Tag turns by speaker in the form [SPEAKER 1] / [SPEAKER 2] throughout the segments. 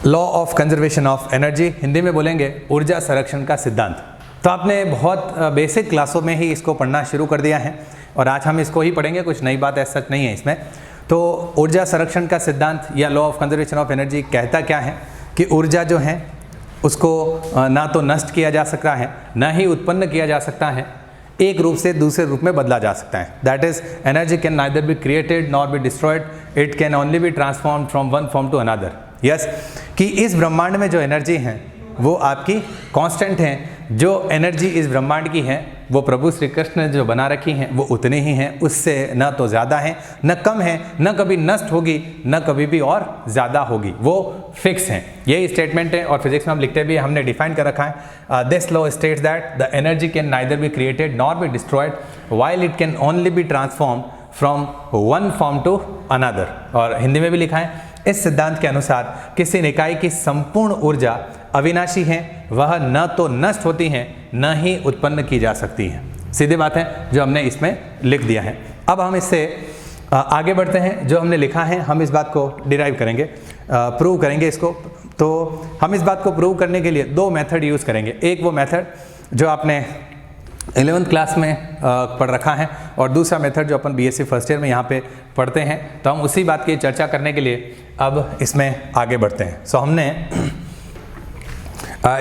[SPEAKER 1] Law of conservation of energy, Hindi में बोलेंगे ऊर्जा संरक्षण का सिद्धांत। तो आपने बहुत बेसिक क्लासों में ही इसको पढ़ना शुरू कर दिया है और आज हम इसको ही पढ़ेंगे, कुछ नई बात ऐसा नहीं है इसमें। तो ऊर्जा संरक्षण का सिद्धांत या law of conservation of energy कहता क्या है कि ऊर्जा जो है उसको ना तो नष्ट किया जा सकता है, ना ही उत्पन्न किया जा सकता है, एक रूप से दूसरे रूप में बदला जा सकता है। That is energy can neither be created nor be destroyed, it can only be transform from one form to another. Yes, कि इस ब्रह्मांड में जो एनर्जी है वो आपकी कांस्टेंट है। जो एनर्जी इस ब्रह्मांड की है वो प्रभु श्री कृष्ण ने जो बना रखी हैं वो उतनी ही हैं, उससे न तो ज़्यादा है न कम है, न कभी नष्ट होगी न कभी भी और ज़्यादा होगी, वो फिक्स हैं। यही स्टेटमेंट है और फिजिक्स में हम लिखते भी हमने डिफाइन कर रखा है। This law states that the energy can neither be created nor be destroyed while it can only be transform from one form to another. और हिंदी में भी लिखा है, इस सिद्धांत के अनुसार किसी इकाई की संपूर्ण ऊर्जा अविनाशी है, वह न तो नष्ट होती है न ही उत्पन्न की जा सकती है। सीधी बात है जो हमने इसमें लिख दिया है। अब हम इससे आगे बढ़ते हैं। जो हमने लिखा है हम इस बात को डिराइव करेंगे, प्रूव करेंगे इसको। तो हम इस बात को प्रूव करने के लिए दो मेथड यूज़ करेंगे। एक वो मेथड जो आपने 11th क्लास में पढ़ रखा है और दूसरा मेथड जो अपन बीएससी फर्स्ट ईयर में यहाँ पे पढ़ते हैं। तो हम उसी बात की चर्चा करने के लिए अब इसमें आगे बढ़ते हैं। सो हमने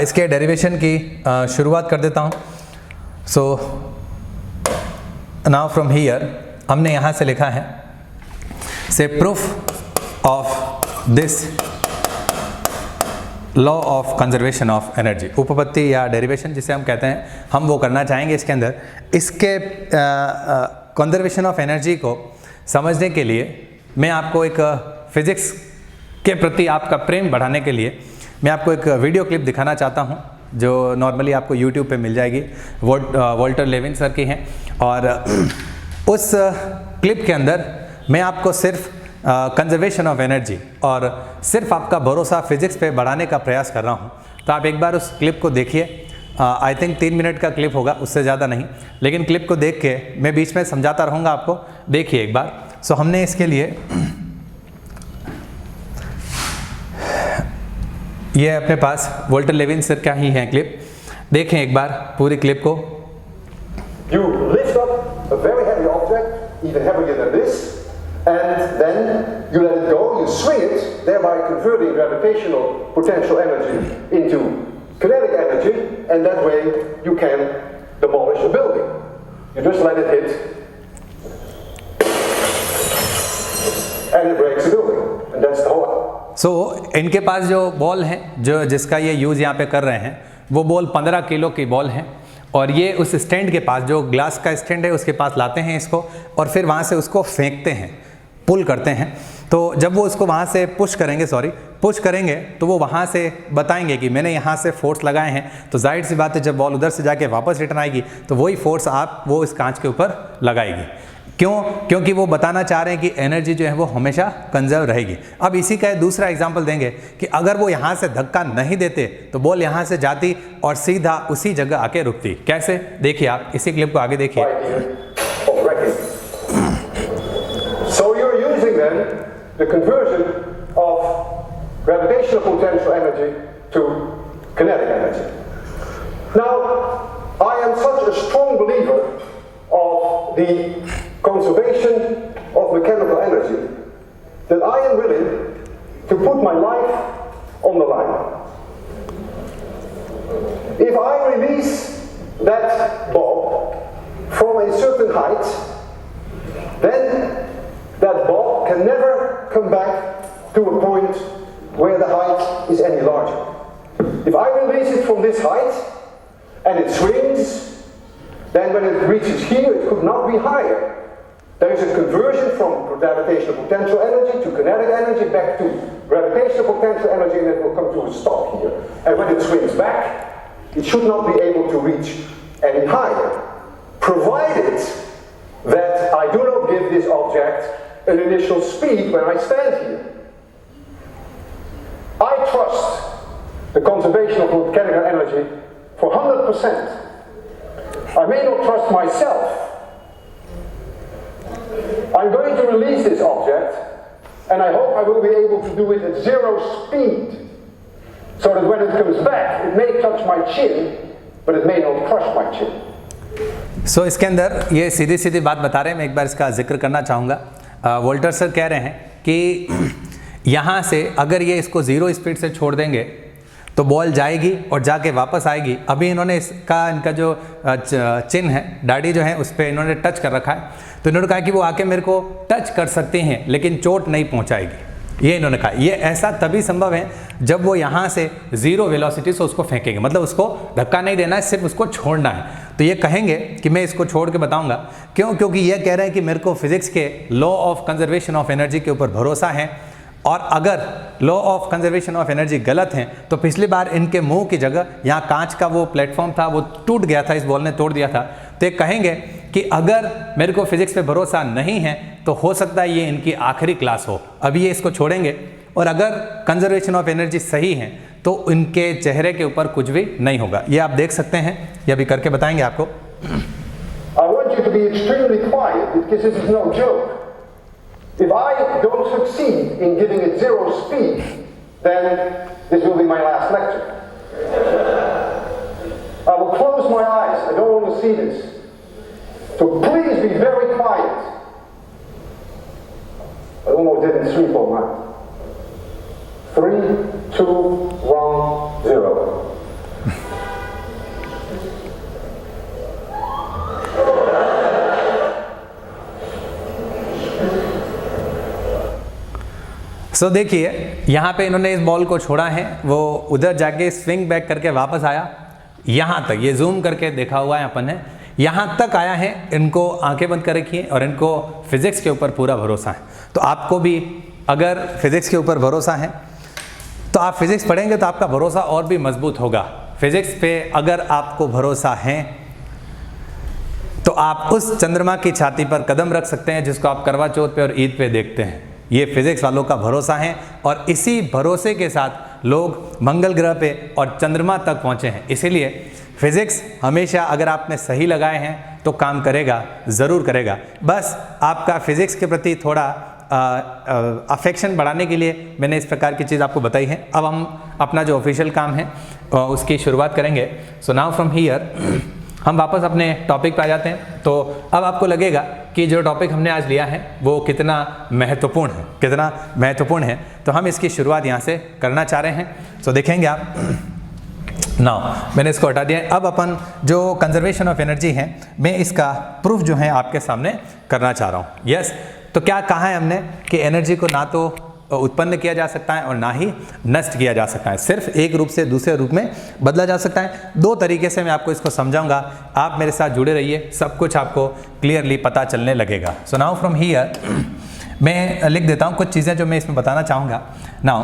[SPEAKER 1] इसके डेरिवेशन की शुरुआत कर देता हूँ। सो नाउ फ्रॉम हियर हमने यहाँ से लिखा है, से proof of this law of conservation of energy, उपपत्ति या डेरिवेशन जिसे हम कहते हैं, हम वो करना चाहेंगे इसके अंदर। इसके कंजर्वेशन ऑफ एनर्जी को समझने के लिए मैं आपको एक फिजिक्स के प्रति आपका प्रेम बढ़ाने के लिए मैं आपको एक वीडियो क्लिप दिखाना चाहता हूं जो नॉर्मली आपको यूट्यूब पे मिल जाएगी। वॉल्टर लेविन सर की है और उस क्लिप के अंदर मैं आपको सिर्फ कंजर्वेशन ऑफ एनर्जी और सिर्फ आपका भरोसा फिजिक्स पे बढ़ाने का प्रयास कर रहा हूं। तो आप एक बार उस क्लिप को देखिए। आई थिंक 3 मिनट का क्लिप होगा, उससे ज़्यादा नहीं, लेकिन क्लिप को देख के मैं बीच में समझाता रहूँगा आपको, देखिए एक बार। सो हमने इसके लिए ये अपने पास वॉल्टर लेविन सर का ही है क्लिप, देखें एक बार पूरी क्लिप को।
[SPEAKER 2] You lift up a very heavy object, even heavier than this, and then you let it go, you swing it, thereby converting gravitational potential energy into kinetic energy, and that way you can demolish a building. You just let it hit, and it breaks the building, and that's the whole.
[SPEAKER 1] सो इनके पास जो ball है जो जिसका ये use यहाँ पे कर रहे हैं, वो बॉल 15 किलो की बॉल है और ये उस स्टैंड के पास, जो ग्लास का स्टैंड है उसके पास लाते हैं इसको और फिर वहाँ से उसको फेंकते हैं, पुल करते हैं। तो जब वो उसको वहाँ से पुश करेंगे तो वो वहाँ से बताएंगे कि मैंने यहाँ से फोर्स लगाए हैं। तो जाहिर सी बात है जब बॉल उधर से जाके वापस रिटर्न आएगी तो वही फोर्स वो इस कांच के ऊपर लगाएगी। क्यों? क्योंकि वो बताना चाह रहे हैं कि एनर्जी जो है वो हमेशा कंजर्व रहेगी। अब इसी का दूसरा एग्जांपल देंगे कि अगर वो यहाँ से धक्का नहीं देते तो बॉल यहाँ से जाती और सीधा उसी जगह आके रुकती। कैसे? देखिए आप इसी क्लिप को आगे देखिए।
[SPEAKER 2] So you're using then the conversion of gravitational potential energy to kinetic energy. Now, I am such a strong believer of the conservation of mechanical energy that I am willing to put my life on the line. If I release that bob from a certain height, then that bob can never come back to a point where the height is any larger. If I release it from this height and it swings, then when it reaches here, it could not be higher. There is a conversion from gravitational potential energy to kinetic energy back to gravitational potential energy, and it will come to a stop here. And when it swings back, it should not be able to reach any higher, provided that I do not give this object an initial speed when I stand here. I trust the conservation of mechanical energy for 100%. I may not trust myself. I'm going to release this object, and I hope I will be able to do it at 0 speed. so that when it comes back, it may touch my chin, but it may not crush my chin.
[SPEAKER 1] सो इसके अंदर ये सीधी सीधी बात बता रहे हैं, मैं एक बार इसका जिक्र करना चाहूँगा। वोल्टर सर कह रहे हैं कि यहाँ से अगर ये इसको 0 स्पीड से छोड़ देंगे तो बॉल जाएगी और जाके वापस आएगी। अभी इन्होंने इनका जो चिन्ह है, दाढ़ी जो है, उस पर इन्होंने टच कर रखा है, तो इन्होंने कहा कि वो आके मेरे को टच कर सकती हैं लेकिन चोट नहीं पहुँचाएगी, ये इन्होंने कहा। ये ऐसा तभी संभव है जब वो यहाँ से 0 वेलोसिटी से उसको फेंकेंगे, मतलब उसको धक्का नहीं देना है, सिर्फ उसको छोड़ना है। तो ये कहेंगे कि मैं इसको छोड़ के बताऊंगा, क्यों? क्योंकि ये कह रहे हैं कि मेरे को फिजिक्स के law of conservation of energy के ऊपर भरोसा है, और अगर law of conservation of energy गलत है तो पिछली बार इनके मुंह की जगह यहाँ कांच का वो प्लेटफॉर्म था, वो टूट गया था, इस बॉल ने तोड़ दिया था। तो ये कहेंगे कि अगर मेरे को फिजिक्स पे भरोसा नहीं है तो हो सकता है ये इनकी आखिरी क्लास हो, अभी ये इसको छोड़ेंगे, और अगर कंजर्वेशन ऑफ एनर्जी सही है तो इनके चेहरे के ऊपर कुछ भी नहीं होगा। ये आप देख सकते हैं, ये अभी करके बताएंगे आपको।
[SPEAKER 2] I want you to be extremely quiet because this is no joke. If I don't succeed in giving it 0 speed, then this will be my last lecture. I will close my eyes. I don't want to see this. So please be very quiet. I almost did in 3 for now. 3, 2, 1, 0.
[SPEAKER 1] सो देखिए यहाँ पे इन्होंने इस ball को छोड़ा है, वो उधर जाके स्विंग बैक करके वापस आया, यहाँ तक, ये जूम करके देखा हुआ है अपन ने, यहाँ तक आया है। इनको आंखें बंद कर रखी हैं और इनको फिजिक्स के ऊपर पूरा भरोसा है। तो आपको भी अगर फिजिक्स के ऊपर भरोसा है तो आप फिजिक्स पढ़ेंगे तो आपका भरोसा और भी मजबूत होगा। फिजिक्स पे अगर आपको भरोसा है तो आप उस चंद्रमा की छाती पर कदम रख सकते हैं जिसको आप करवा चौथ पे और ईद पे देखते हैं। ये फिजिक्स वालों का भरोसा है, और इसी भरोसे के साथ लोग मंगल ग्रह पे और चंद्रमा तक पहुँचे हैं। इसीलिए फिजिक्स हमेशा अगर आपने सही लगाए हैं तो काम करेगा, ज़रूर करेगा। बस आपका फिजिक्स के प्रति थोड़ा अफेक्शन बढ़ाने के लिए मैंने इस प्रकार की चीज़ आपको बताई है। अब हम अपना जो ऑफिशियल काम है उसकी शुरुआत करेंगे। सो नाउ फ्रॉम हियर हम वापस अपने टॉपिक पे आ जाते हैं। तो अब आपको लगेगा कि जो टॉपिक हमने आज लिया है वो कितना महत्वपूर्ण है, तो हम इसकी शुरुआत यहाँ से करना चाह रहे हैं। सो देखेंगे आप, नाउ मैंने इसको हटा दिया। अब अपन जो कंजर्वेशन ऑफ एनर्जी है, मैं इसका प्रूफ जो है आपके सामने करना चाह रहा हूँ। यस, तो क्या कहा है हमने कि एनर्जी को ना तो उत्पन्न किया जा सकता है और ना ही नष्ट किया जा सकता है, सिर्फ एक रूप से दूसरे रूप में बदला जा सकता है। 2 तरीके से मैं आपको इसको समझाऊंगा, आप मेरे साथ जुड़े रहिए, सब कुछ आपको क्लियरली पता चलने लगेगा। सो नाउ फ्रॉम हियर मैं लिख देता हूँ कुछ चीज़ें जो मैं इसमें बताना चाहूँगा। Now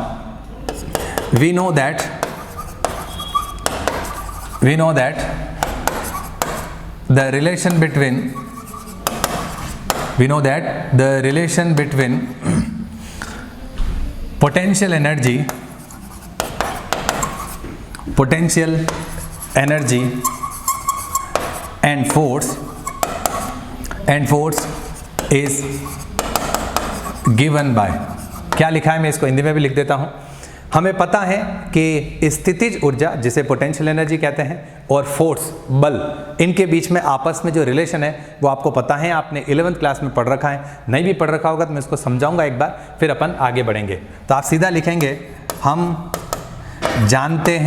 [SPEAKER 1] we know that the relation between potential energy and force is given by, क्या लिखा है मैं इसको हिंदी में भी लिख देता हूँ। हमें पता है कि स्थितिज ऊर्जा, जिसे पोटेंशियल एनर्जी कहते हैं, और फोर्स, बल, इनके बीच में आपस में जो रिलेशन है वो आपको पता है, आपने 11th क्लास में पढ़ रखा है। नहीं भी पढ़ रखा होगा तो मैं इसको समझाऊंगा एक बार, फिर अपन आगे बढ़ेंगे। तो आप सीधा लिखेंगे, हम जानते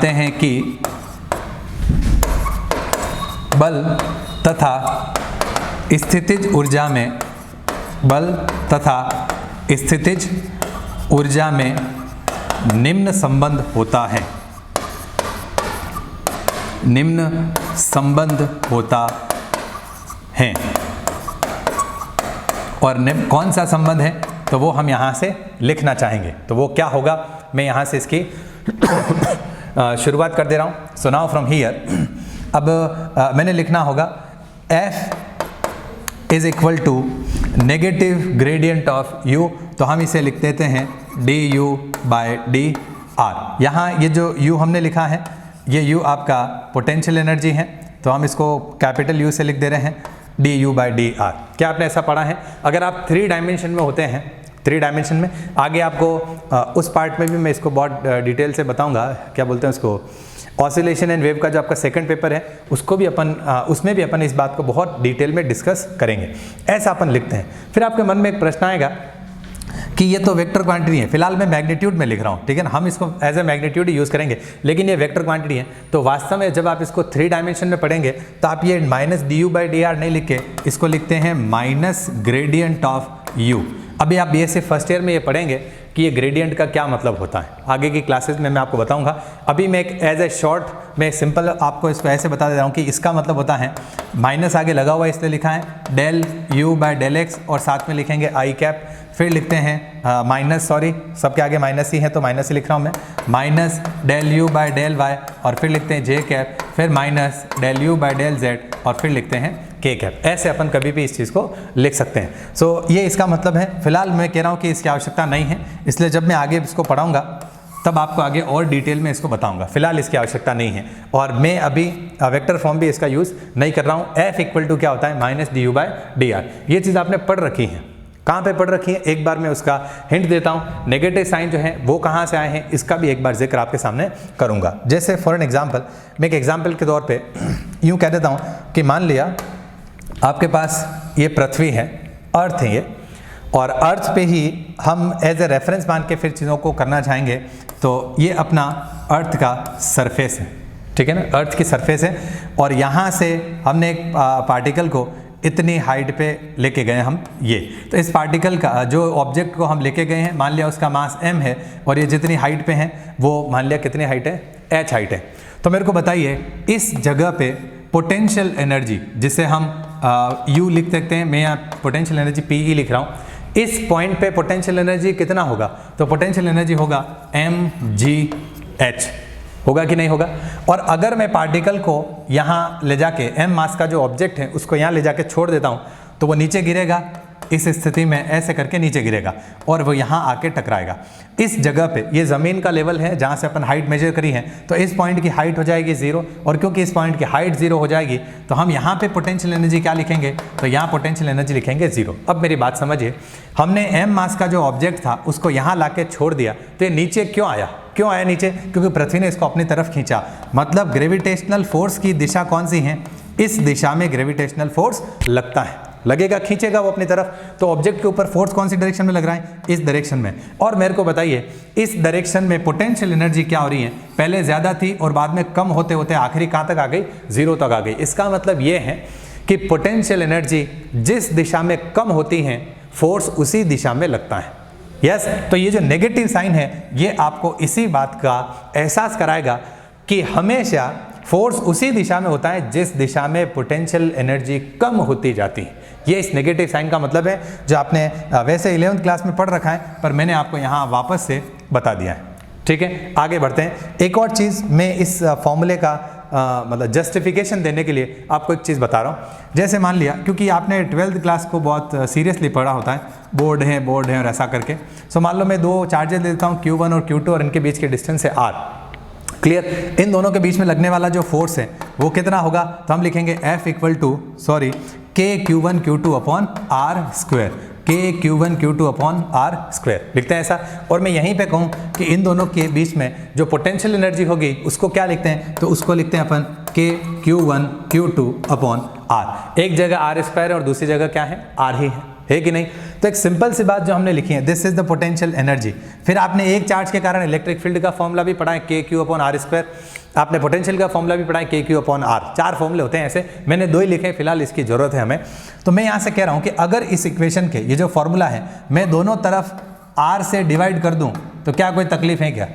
[SPEAKER 1] हैं कि बल तथा स्थितिज ऊर्जा में निम्न संबंध होता है। और कौन सा संबंध है तो वो हम यहाँ से लिखना चाहेंगे। तो वो क्या होगा, मैं यहाँ से इसकी शुरुआत कर दे रहा हूँ। सो नाउ फ्रॉम हियर, अब मैंने लिखना होगा F is equal to negative gradient of U, तो हम इसे लिख देते हैं du/dr। यहाँ ये जो U हमने लिखा है, ये U आपका पोटेंशियल एनर्जी है, तो हम इसको कैपिटल U से लिख दे रहे हैं du/dr। क्या आपने ऐसा पढ़ा है? अगर आप 3 डायमेंशन में होते हैं 3 डायमेंशन में। आगे आपको उस पार्ट में भी मैं इसको बहुत डिटेल से बताऊंगा, क्या बोलते हैं उसको, ऑसिलेशन एंड वेव का जो आपका सेकंड पेपर है उसको भी अपन उसमें भी अपन इस बात को बहुत डिटेल में डिस्कस करेंगे। ऐसा अपन लिखते हैं। फिर आपके मन में एक प्रश्न आएगा कि ये तो वेक्टर क्वांटिटी है, फिलहाल मैं मैग्नीट्यूड में लिख रहा हूँ, ठीक है ना, हम इसको एज ए मैग्नीट्यूड ही यूज़ करेंगे, लेकिन ये वेक्टर क्वांटिटी है। तो वास्तव में जब आप इसको 3 डायमेंशन में पढ़ेंगे तो आप ये -du/dr नहीं लिख के इसको लिखते हैं माइनस ग्रेडियंट ऑफ u। अभी आप BSc फर्स्ट ईयर में ये पढ़ेंगे कि ये ग्रेडियंट का क्या मतलब होता है, आगे की क्लासेस में मैं आपको बताऊंगा। अभी मैं एक एज ए शॉर्ट में सिंपल आपको इसको ऐसे बता दे रहा हूँ कि इसका मतलब होता है, माइनस आगे लगा हुआ इसलिए लिखा है del u/del x और साथ में लिखेंगे i कैप, फिर लिखते हैं माइनस, सॉरी सबके आगे माइनस ही है तो माइनस ही लिख रहा हूँ मैं, माइनस del u/del y और फिर लिखते हैं j कैप, फिर माइनस del u/del z और फिर लिखते हैं k कैप। ऐसे अपन कभी भी इस चीज़ को लिख सकते हैं। सो ये इसका मतलब है। फिलहाल मैं कह रहा हूँ कि इसकी आवश्यकता नहीं है, इसलिए जब मैं आगे इसको पढ़ाऊँगा तब आपको आगे और डिटेल में इसको बताऊंगा। फिलहाल इसकी आवश्यकता नहीं है और मैं अभी वेक्टर फॉर्म भी इसका यूज़ नहीं कर रहा हूँ। F = क्या होता है, -du/dr। ये चीज़ आपने पढ़ रखी है, कहाँ पे पढ़ रखी है, एक बार मैं उसका हिंट देता हूँ। नेगेटिव साइन जो है वो कहाँ से आए हैं इसका भी एक बार जिक्र आपके सामने करूँगा। जैसे फॉर एन एग्जाम्पल, मैं एक एग्जाम्पल के तौर पे यूँ कह देता हूँ कि मान लिया आपके पास ये पृथ्वी है, अर्थ है ये, और अर्थ पे ही हम एज ए रेफरेंस मान के फिर चीज़ों को करना चाहेंगे तो ये अपना अर्थ का सरफेस है, ठीक है ना, अर्थ की सरफेस है। और यहाँ से हमने एक पार्टिकल को इतनी हाइट पे लेके गए हम ये, तो इस पार्टिकल का जो ऑब्जेक्ट को हम लेके गए हैं, मान लिया उसका मास m है और ये जितनी हाइट पे है वो मान लिया कितनी हाइट है, h हाइट है। तो मेरे को बताइए इस जगह पे पोटेंशियल एनर्जी, जिसे हम u लिख सकते हैं, मैं यहाँ पोटेंशियल एनर्जी Pe लिख रहा हूँ, इस पॉइंट पे पोटेंशियल एनर्जी कितना होगा, तो पोटेंशियल एनर्जी होगा mgh, होगा कि नहीं होगा। और अगर मैं पार्टिकल को यहाँ ले जाके m मास का जो ऑब्जेक्ट है उसको यहाँ ले जाके छोड़ देता हूँ तो वो नीचे गिरेगा, इस स्थिति में ऐसे करके नीचे गिरेगा और वो यहाँ आके टकराएगा। इस जगह पे ये ज़मीन का लेवल है जहाँ से अपन हाइट मेजर करी है, तो इस पॉइंट की हाइट हो जाएगी 0, और क्योंकि इस पॉइंट की हाइट 0 हो जाएगी तो हम यहाँ पे पोटेंशियल एनर्जी क्या लिखेंगे, तो यहाँ पोटेंशियल एनर्जी लिखेंगे 0। अब मेरी बात समझिए, हमने m मास का जो ऑब्जेक्ट था उसको यहाँ ला के छोड़ दिया तो ये नीचे क्यों आया नीचे, क्योंकि पृथ्वी ने इसको अपनी तरफ खींचा। मतलब ग्रेविटेशनल फोर्स की दिशा कौन सी है, इस दिशा में ग्रेविटेशनल फोर्स लगता है, लगेगा, खींचेगा वो अपनी तरफ। तो ऑब्जेक्ट के ऊपर फोर्स कौन सी डायरेक्शन में लग रहा है, इस डायरेक्शन में। और मेरे को बताइए इस डायरेक्शन में पोटेंशियल एनर्जी क्या हो रही है, पहले ज़्यादा थी और बाद में कम होते होते आखिरी कहाँ तक आ गई, 0 तक आ गई। इसका मतलब ये है कि पोटेंशियल एनर्जी जिस दिशा में कम होती है फोर्स उसी दिशा में लगता है। यस, तो ये जो नेगेटिव साइन है ये आपको इसी बात का एहसास कराएगा कि हमेशा फोर्स उसी दिशा में होता है जिस दिशा में पोटेंशियल एनर्जी कम होती जाती है। ये इस नेगेटिव साइन का मतलब है, जो आपने वैसे 11th क्लास में पढ़ रखा है पर मैंने आपको यहाँ वापस से बता दिया है। ठीक है, आगे बढ़ते हैं। एक और चीज़ मैं इस फॉर्मूले का मतलब जस्टिफिकेशन देने के लिए आपको एक चीज़ बता रहा हूँ। जैसे मान लिया, क्योंकि आपने 12th क्लास को बहुत सीरियसली पढ़ा होता है, बोर्ड है और ऐसा करके। सो मान लो मैं 2 चार्जेस लेता हूँ Q1 और Q2 और इनके बीच के डिस्टेंस है R। क्लियर, इन दोनों के बीच में लगने वाला जो फोर्स है वो कितना होगा, तो हम लिखेंगे F = KQ1 Q2 upon R², KQ1 Q2 upon R² लिखते हैं ऐसा। और मैं यहीं पे कहूँ कि इन दोनों के बीच में जो पोटेंशियल एनर्जी होगी उसको क्या लिखते हैं, तो उसको लिखते हैं अपन KQ1 Q2 अपॉन R। एक जगह R² है और दूसरी जगह क्या है, R ही है कि नहीं। तो एक सिंपल सी बात जो हमने लिखी है, this is the potential energy. फिर आपने एक चार्ज के कारण इलेक्ट्रिक फील्ड का फॉर्मूला भी पढ़ा है KQ अपॉन R², आपने पोटेंशियल का फॉर्मूला भी पढ़ा है KQ अपॉन R। 4 फॉर्मूले होते हैं ऐसे, मैंने 2 ही लिखे, फिलहाल इसकी जरूरत है हमें। तो मैं यहाँ से कह रहा हूँ कि अगर इस इक्वेशन के ये जो फॉर्मूला है मैं दोनों तरफ R से डिवाइड कर दूँ तो क्या कोई तकलीफ है क्या,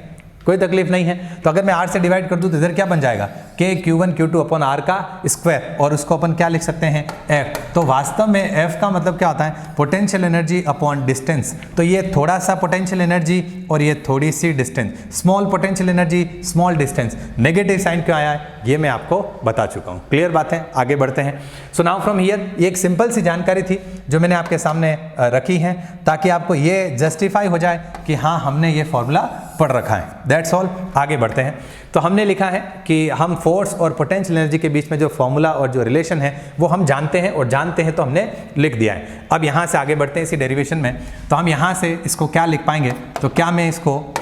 [SPEAKER 1] कोई तकलीफ नहीं है। तो अगर मैं R से डिवाइड कर दूँ तो इधर क्या बन जाएगा, KQ1 Q2 अपॉन R का स्क्वायर, और उसको अपन क्या लिख सकते हैं, F। तो वास्तव में F का मतलब क्या होता है, पोटेंशियल एनर्जी अपॉन डिस्टेंस। तो ये थोड़ा सा पोटेंशियल एनर्जी और ये थोड़ी सी distance, small potential energy small distance. Negative sign क्यों आया है ये मैं आपको बता चुका हूँ। क्लियर बात है, आगे बढ़ते हैं। सो नाउ फ्रॉम हियर, ये एक सिंपल सी जानकारी थी जो मैंने आपके सामने रखी है ताकि आपको ये जस्टिफाई हो जाए कि हाँ हमने ये फॉर्मूला पढ़ रखा है। That's all. आगे बढ़ते हैं। तो हमने लिखा है कि हम फोर्स और पोटेंशियल एनर्जी के बीच में जो फॉर्मूला और जो रिलेशन है वो हम जानते हैं, और जानते हैं तो हमने लिख दिया है। अब यहाँ से आगे बढ़ते हैं इसी डेरिवेशन में। तो हम यहाँ से इसको क्या लिख पाएंगे, तो क्या मैं इसको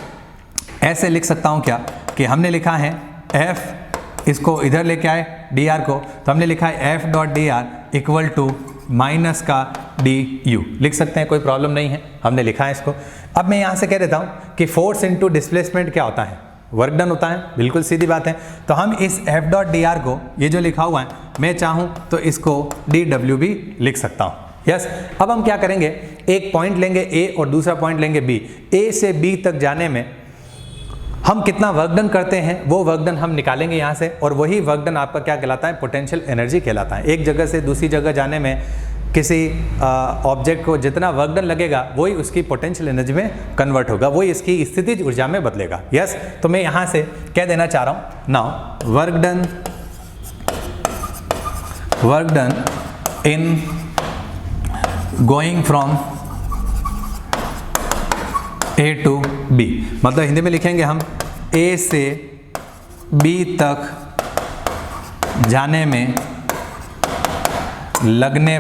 [SPEAKER 1] ऐसे लिख सकता हूँ क्या कि हमने लिखा है F, इसको इधर लेके आए dr को, तो हमने लिखा है F dot d r equal to minus का du लिख सकते हैं, कोई प्रॉब्लम नहीं है, हमने लिखा है इसको। अब मैं यहाँ से कह देता हूँ कि फोर्स इनटू डिस्प्लेसमेंट क्या होता है, वर्क डन होता है, बिल्कुल सीधी बात है। तो हम इस F डॉट डी आर को, ये जो लिखा हुआ है, मैं चाहूँ तो इसको dw भी लिख सकता हूँ। यस। अब हम क्या करेंगे, एक पॉइंट लेंगे A और दूसरा पॉइंट लेंगे B। A से B तक जाने में हम कितना वर्क डन करते हैं वो वर्क डन हम निकालेंगे यहाँ से, और वही वर्क डन आपका क्या कहलाता है, पोटेंशियल एनर्जी कहलाता है। एक जगह से दूसरी जगह जाने में किसी ऑब्जेक्ट को जितना वर्क डन लगेगा वही उसकी पोटेंशियल एनर्जी में कन्वर्ट होगा, वही इसकी स्थितिज ऊर्जा में बदलेगा। यस। तो मैं यहाँ से कह देना चाह रहा हूँ, now work done in going from A to B, मतलब हिंदी में लिखेंगे हम A से B तक जाने में लगने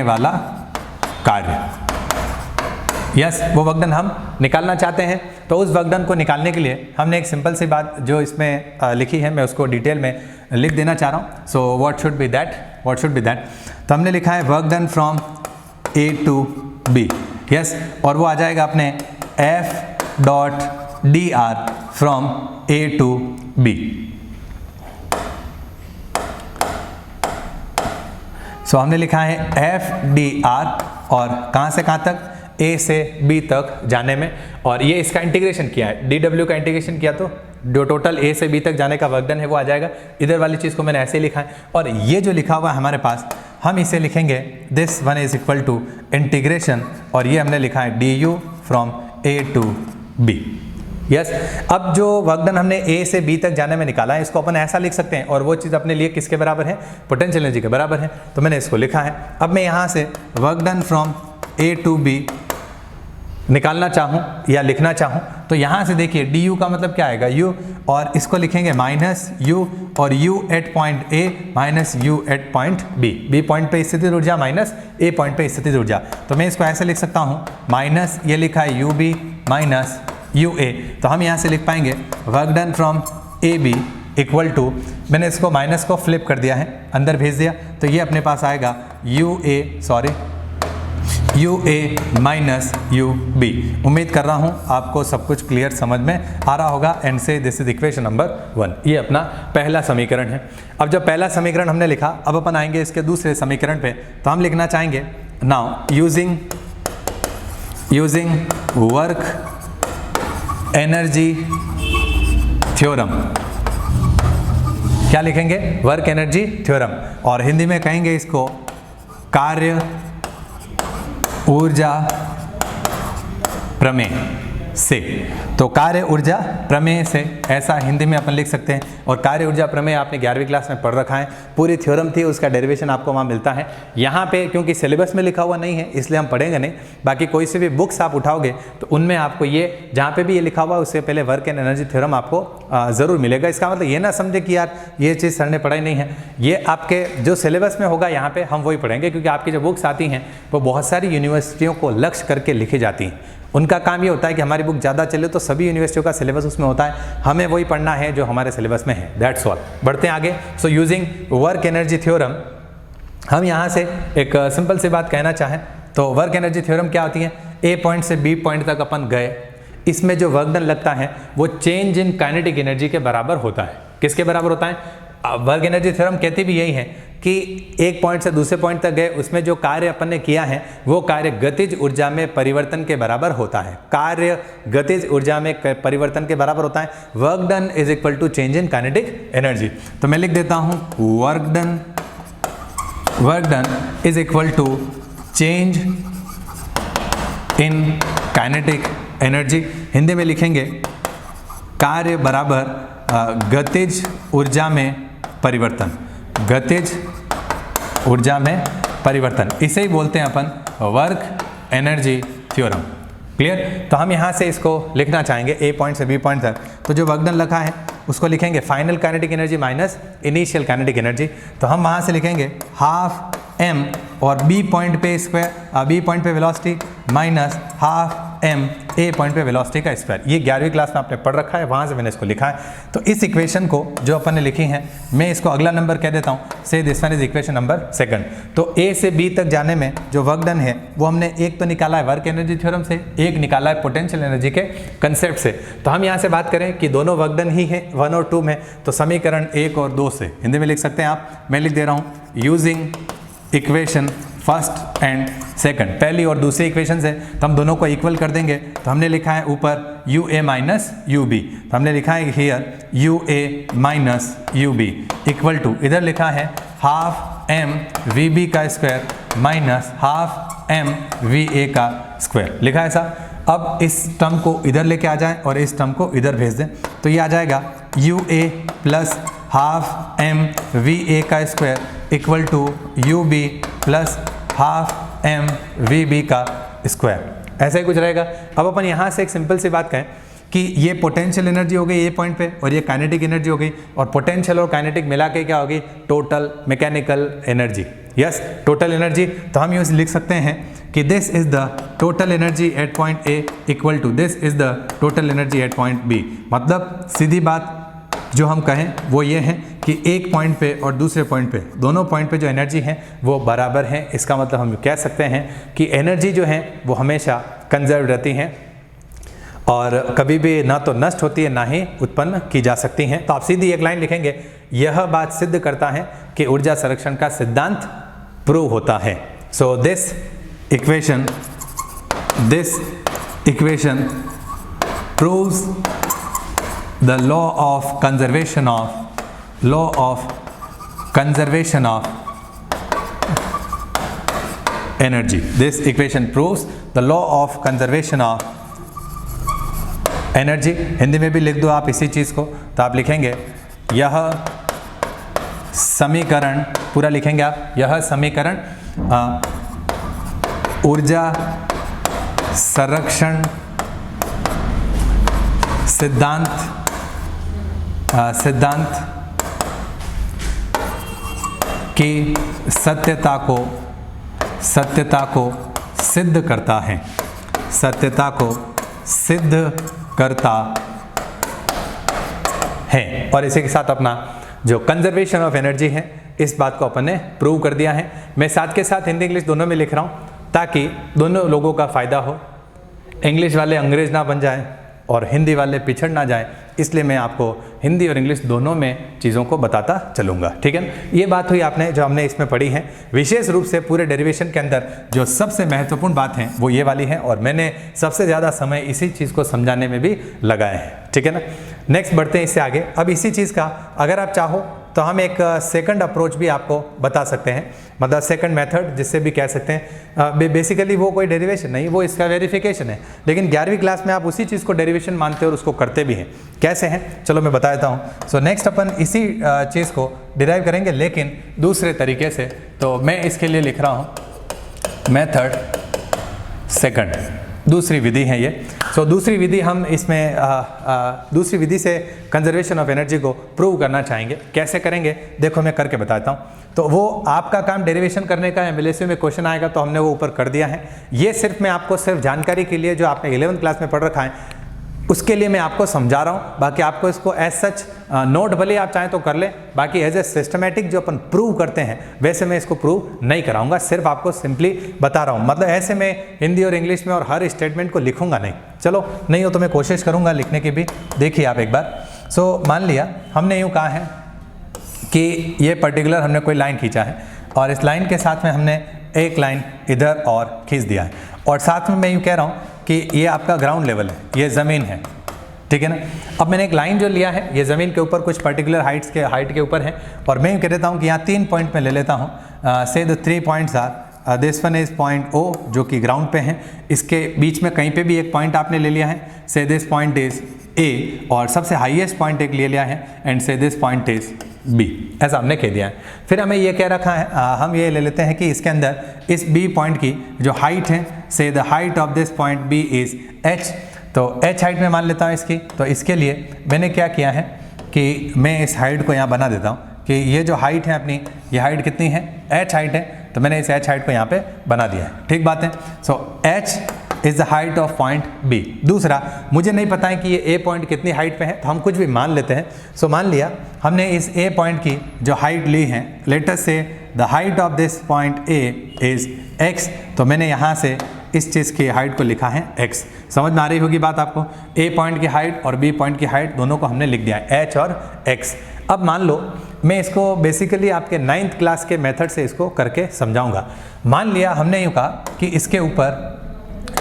[SPEAKER 1] वाला कार्य। यस, वो वर्क डन हम निकालना चाहते हैं। तो उस वर्क डन को निकालने के लिए हमने एक सिंपल सी बात जो इसमें लिखी है, मैं उसको डिटेल में लिख देना चाह रहा हूँ। So what should be that, तो हमने लिखा है work done from A to B। Yes, और वो आ जाएगा अपने F dot d r from A to B। So हमने लिखा है F डी आर, और कहाँ से कहाँ तक, A से B तक जाने में, और ये इसका इंटीग्रेशन किया है, dw का इंटीग्रेशन किया तो जो टोटल A से B तक जाने का वर्क डन है वो आ जाएगा। इधर वाली चीज़ को मैंने ऐसे ही लिखा है, और ये जो लिखा हुआ है हमारे पास, हम इसे लिखेंगे this one is equal to integration, और ये हमने लिखा है du फ्रॉम A टू B। यस। अब जो वर्क डन हमने A से B तक जाने में निकाला है, इसको अपन ऐसा लिख सकते हैं, और वो चीज़ अपने लिए किसके बराबर है, पोटेंशियल एनर्जी के बराबर है। तो मैंने इसको लिखा है। अब मैं यहाँ से work done from A to B निकालना चाहूँ या लिखना चाहूँ, तो यहाँ से देखिए du का मतलब क्या आएगा, u, और इसको लिखेंगे माइनस u, और u at point A minus u at point B। B point पे स्थितिज ऊर्जा माइनस A पॉइंट पे स्थितिज ऊर्जा। तो मैं इसको ऐसे लिख सकता हूँ, माइनस ये लिखा है ub माइनस ua। तो हम यहाँ से लिख पाएंगे work done from AB equal to, मैंने इसको माइनस को फ्लिप कर दिया है, अंदर भेज दिया, तो ये अपने पास आएगा UA माइनस UB। उम्मीद कर रहा हूँ आपको सब कुछ क्लियर समझ में आ रहा होगा। एंड से दिस इज इक्वेशन नंबर 1। ये अपना पहला समीकरण है। अब जब पहला समीकरण हमने लिखा, अब अपन आएंगे इसके दूसरे समीकरण पे। तो हम लिखना चाहेंगे now using work energy theorem. क्या लिखेंगे, वर्क एनर्जी थ्योरम, और हिंदी में कहेंगे इसको कार्य ऊर्जा प्रमेय से। तो कार्य ऊर्जा प्रमेय से, ऐसा हिंदी में अपन लिख सकते हैं। और कार्य ऊर्जा प्रमेय आपने 11वीं क्लास में पढ़ रखा है, पूरी थ्योरम थी, उसका डेरिवेशन आपको वहाँ मिलता है। यहाँ पे क्योंकि सिलेबस में लिखा हुआ नहीं है इसलिए हम पढ़ेंगे नहीं, बाकी कोई से भी बुक्स आप उठाओगे तो उनमें आपको ये, जहाँ पे भी ये लिखा हुआ है उससे पहले वर्क एंड एनर्जी थ्योरम आपको ज़रूर मिलेगा। इसका मतलब ये ना समझे कि यार ये चीज़ सर ने पढ़ाई नहीं है, ये आपके जो सिलेबस में होगा यहाँ पे हम वही पढ़ेंगे, क्योंकि आपकी जो बुक्स आती हैं वो बहुत सारी यूनिवर्सिटियों को लक्ष्य करके लिखी जाती हैं। उनका काम ये होता है कि हमारी बुक ज़्यादा चले तो सभी यूनिवर्सिटियों का सिलेबस उसमें होता है, हमें वही पढ़ना है जो हमारे सिलेबस में है। That's all. बढ़ते हैं आगे। So using work energy theorem, हम यहाँ से एक सिंपल सी बात कहना चाहें तो वर्क एनर्जी थ्योरम क्या होती है, ए पॉइंट से बी पॉइंट तक अपन गए, इसमें जो वर्क डन लगता है वो चेंज इन काइनेटिक एनर्जी के बराबर होता है। किसके बराबर होता है? वर्क एनर्जी थ्योरम कहती भी यही है कि एक पॉइंट से दूसरे पॉइंट तक गए, उसमें जो कार्य अपन ने किया है वो कार्य गतिज ऊर्जा में परिवर्तन के बराबर होता है। कार्य गतिज ऊर्जा में परिवर्तन के बराबर होता है। Work done is equal to change in kinetic energy. तो मैं लिख देता हूं work done is equal to change in kinetic energy. Hindi में लिखेंगे कार्य बराबर गतिज ऊर्जा में परिवर्तन, गतिज ऊर्जा में परिवर्तन, इसे ही बोलते हैं अपन वर्क एनर्जी थ्योरम। क्लियर। तो हम यहाँ से इसको लिखना चाहेंगे ए पॉइंट से बी पॉइंट तक, तो जो वर्क डन लिखा है उसको लिखेंगे final kinetic energy minus initial kinetic energy. तो हम वहाँ से लिखेंगे हाफ m और b पॉइंट पे स्क्वायर, b पॉइंट पे velocity minus half m a point पे वेलोसिटी का स्क्वायर। ये 11वीं क्लास में आपने पढ़ रखा है, वहाँ से मैंने इसको लिखा है। तो इस इक्वेशन को जो अपन ने लिखी है, मैं इसको अगला नंबर कह देता हूँ, से this one is equation number 2। तो a से b तक जाने में जो वर्क डन है वो हमने एक तो निकाला है वर्क एनर्जी थ्योरम से, एक निकाला है पोटेंशियल एनर्जी के कंसेप्ट से। तो हम यहाँ से बात करें कि दोनों वर्क डन ही है 1 और 2 में, तो समीकरण 1 और 2 से हिंदी में लिख सकते हैं आप। मैं लिख दे रहा हूँ using equation first and second, पहली और दूसरी इक्वेशन से, तो हम दोनों को इक्वल कर देंगे। तो हमने लिखा है ऊपर U A minus U B, तो हमने लिखा है here U A minus U B equal to, इधर लिखा है हाफ एम वी बी का square minus half M V A का स्क्वायर, लिखा है ऐसा। अब इस टर्म को इधर लेके आ जाएं और इस टर्म को इधर भेज दें, तो ये आ जाएगा U A plus half M V A का square equal to U B plus half M V B का स्क्वायर, ऐसा ही कुछ रहेगा। अब अपन यहाँ से एक सिंपल सी बात कहें कि ये पोटेंशियल एनर्जी हो गई ए पॉइंट पे और ये काइनेटिक एनर्जी हो गई, और पोटेंशियल और काइनेटिक मिला के क्या होगी, total mechanical energy. Yes, total energy. तो हम यूँ लिख सकते हैं कि this is the total energy at point A equal to this is the total energy at point B. मतलब सीधी बात जो हम कहें वो ये है कि एक पॉइंट पे और दूसरे पॉइंट पे, दोनों पॉइंट पे जो एनर्जी है वो बराबर है। इसका मतलब हम कह सकते हैं कि एनर्जी जो है वो हमेशा कंजर्व रहती हैं और कभी भी ना तो नष्ट होती है ना ही उत्पन्न की जा सकती हैं। तो आप सीधी एक लाइन लिखेंगे, यह बात सिद्ध करता है कि ऊर्जा संरक्षण का सिद्धांत प्रूव होता है। So this equation proves the law of conservation of energy. This equation proves the law of conservation of energy। Hindi में भी लिख दो आप इसी चीज़ को, तो आप लिखेंगे यह समीकरण, पूरा लिखेंगे आप, यह समीकरण ऊर्जा संरक्षण सिद्धांत की सत्यता को सिद्ध करता है, सत्यता को सिद्ध करता है। और इसी के साथ अपना जो कंजर्वेशन ऑफ एनर्जी है इस बात को अपन ने प्रूव कर दिया है। मैं साथ के साथ हिंदी इंग्लिश दोनों में लिख रहा हूँ ताकि दोनों लोगों का फ़ायदा हो, इंग्लिश वाले अंग्रेज ना बन जाएं और हिंदी वाले पिछड़ ना जाएं, इसलिए मैं आपको हिंदी और इंग्लिश दोनों में चीज़ों को बताता चलूँगा। ठीक है, ये बात हुई आपने जो हमने इसमें पढ़ी है। विशेष रूप से पूरे डेरिवेशन के अंदर जो सबसे महत्वपूर्ण बात है वो ये वाली है, और मैंने सबसे ज़्यादा समय इसी चीज़ को समझाने में भी लगाया है। ठीक है ना, नेक्स्ट बढ़ते हैं इससे आगे। अब इसी चीज़ का अगर आप चाहो तो हम एक सेकंड अप्रोच भी आपको बता सकते हैं, मतलब सेकंड मेथड जिससे भी कह सकते हैं। बेसिकली वो कोई डेरिवेशन नहीं, वो इसका वेरिफिकेशन है, लेकिन 11वीं क्लास में आप उसी चीज़ को डेरिवेशन मानते हो और उसको करते भी हैं। कैसे हैं चलो मैं बता देता हूँ। सो नेक्स्ट अपन इसी चीज़ को डिराइव करेंगे लेकिन दूसरे तरीके से। तो मैं इसके लिए लिख रहा हूँ मेथड सेकंड, दूसरी विधि है ये। सो दूसरी विधि हम इसमें दूसरी विधि से कंजर्वेशन ऑफ एनर्जी को प्रूव करना चाहेंगे। कैसे करेंगे देखो मैं करके बताता हूँ। तो वो आपका काम डेरिवेशन करने का है, एमएलएसयू में क्वेश्चन आएगा तो हमने वो ऊपर कर दिया है। ये सिर्फ मैं आपको सिर्फ जानकारी के लिए जो आपने 11वीं क्लास में पढ़ रखा है उसके लिए मैं आपको समझा रहा हूँ। बाकी आपको इसको एज सच नोट भले आप चाहें तो कर लें, बाकी एज ए सिस्टमेटिक जो अपन प्रूव करते हैं वैसे मैं इसको प्रूव नहीं कराऊंगा, सिर्फ आपको सिंपली बता रहा हूँ। मतलब ऐसे मैं हिंदी और इंग्लिश में और हर स्टेटमेंट को लिखूंगा नहीं। चलो नहीं हो तो मैं कोशिश करूँगा लिखने की भी। देखिए आप एक बार। सो मान लिया हमने यूँ कहा है कि ये पर्टिकुलर हमने कोई लाइन खींचा है और इस लाइन के साथ में हमने एक लाइन इधर और खींच दिया है, और साथ में मैं यूँ कह रहा हूँ कि ये आपका ग्राउंड लेवल है, ये ज़मीन है। ठीक है ना। अब मैंने एक लाइन जो लिया है ये ज़मीन के ऊपर कुछ पर्टिकुलर हाइट के ऊपर है, और मैं यूँ कह देता हूँ कि यहाँ 3 पॉइंट में ले लेता हूँ। Say the 3 points are this one is point O जो कि ग्राउंड पे है, इसके बीच में कहीं पे भी एक पॉइंट आपने ले लिया है, say this point is A, और सबसे हाईएस्ट पॉइंट एक ले लिया है एंड से दिस पॉइंट इज B, ऐसा हमने कह दिया है। फिर हमें ये क्या रखा है, हम ये ले लेते हैं कि इसके अंदर इस B पॉइंट की जो हाइट है, से the height of this point B is H, तो H हाइट में मान लेता हूँ इसकी। तो इसके लिए मैंने क्या किया है कि मैं इस हाइट को यहाँ बना देता हूँ कि ये जो हाइट है अपनी, ये हाइट कितनी है, H हाइट है, तो मैंने इस H हाइट को यहाँ पे बना दिया है, ठीक बात है। सो H is the height of point B। दूसरा, मुझे नहीं पता है कि ये A पॉइंट कितनी हाइट पे है, तो हम कुछ भी मान लेते हैं। सो मान लिया हमने इस A पॉइंट की जो हाइट ली है, लेट अस से the height of this point A is X, तो मैंने यहाँ से इस चीज़ की हाइट को लिखा है X। समझ में आ रही होगी बात आपको, A पॉइंट की हाइट और B पॉइंट की हाइट दोनों को हमने लिख दिया है, H और X। अब मान लो मैं इसको बेसिकली आपके 9th क्लास के मेथड से इसको करके समझाऊंगा। मान लिया हमने यूँ कहा कि इसके ऊपर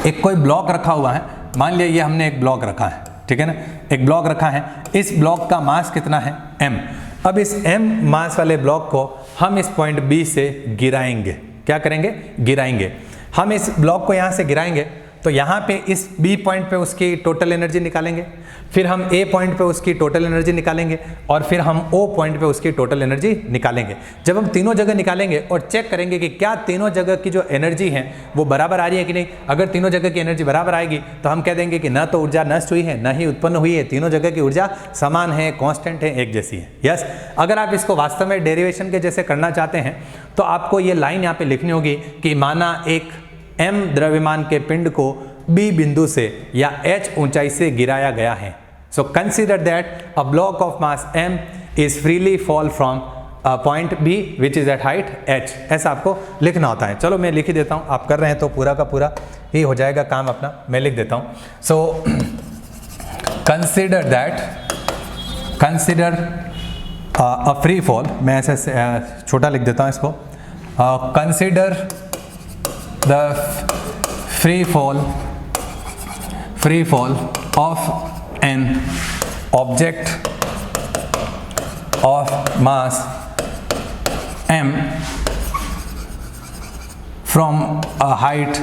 [SPEAKER 1] एक कोई ब्लॉक रखा हुआ है, मान लिया ये हमने एक ब्लॉक रखा है, ठीक है ना, एक ब्लॉक रखा है, इस ब्लॉक का मास कितना है, m। अब इस m मास वाले ब्लॉक को हम इस पॉइंट B से गिराएंगे, क्या करेंगे, गिराएंगे। हम इस ब्लॉक को यहाँ से गिराएंगे तो यहाँ पे इस B पॉइंट पे उसकी टोटल एनर्जी निकालेंगे, फिर हम A पॉइंट पे उसकी टोटल एनर्जी निकालेंगे और फिर हम O पॉइंट पे उसकी टोटल एनर्जी निकालेंगे। जब हम तीनों जगह निकालेंगे और चेक करेंगे कि क्या तीनों जगह की जो एनर्जी है वो बराबर आ रही है कि नहीं, अगर तीनों जगह की एनर्जी बराबर आएगी तो हम कह देंगे कि न तो ऊर्जा नष्ट हुई है न ही उत्पन्न हुई है, तीनों जगह की ऊर्जा समान है, कॉन्स्टेंट है, एक जैसी है। यस, अगर आप इसको वास्तव में डेरिवेशन के जैसे करना चाहते हैं तो आपको ये लाइन यहाँ पे लिखनी होगी कि माना एक m द्रव्यमान के पिंड को B बिंदु से या h ऊंचाई से गिराया गया है। So consider that a block of mass m is freely fall from point B which is at height h, ऐसा आपको लिखना होता है। चलो मैं लिख ही देता हूँ, आप कर रहे हैं तो पूरा का पूरा ही हो जाएगा काम अपना, मैं लिख देता हूँ। So consider a free fall, मैं ऐसे छोटा लिख देता हूँ इसको, consider the free fall of an object of mass m from a height